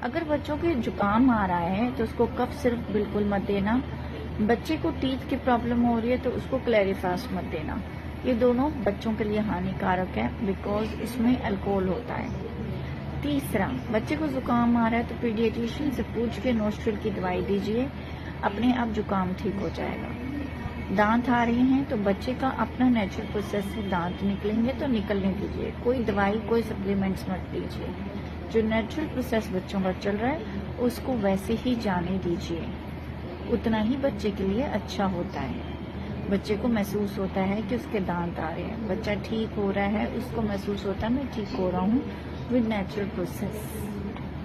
अगर बच्चों के जुकाम आ रहा है तो उसको कफ सिर्फ बिल्कुल मत देना। बच्चे को टीथ की प्रॉब्लम हो रही है तो उसको क्लैरिफास्ट मत देना। ये दोनों बच्चों के लिए हानिकारक है बिकॉज इसमें अल्कोहल होता है। तीसरा, बच्चे को जुकाम आ रहा है तो पीडियाट्रिशियन से पूछ के नोस्ट्रिल की दवाई दीजिए, अपने आप जुकाम ठीक हो जाएगा। दांत आ रहे हैं तो बच्चे का अपना नेचुरल प्रोसेस से दांत निकलेंगे तो निकलने दीजिए, कोई दवाई कोई सप्लीमेंट्स मत दीजिए। जो नेचुरल प्रोसेस बच्चों का चल रहा है उसको वैसे ही जाने दीजिए, उतना ही बच्चे के लिए अच्छा होता है। बच्चे को महसूस होता है कि उसके दांत आ रहे हैं, बच्चा ठीक हो रहा है, उसको महसूस होता है मैं ठीक हो रहा हूँ विद नेचुरल प्रोसेस।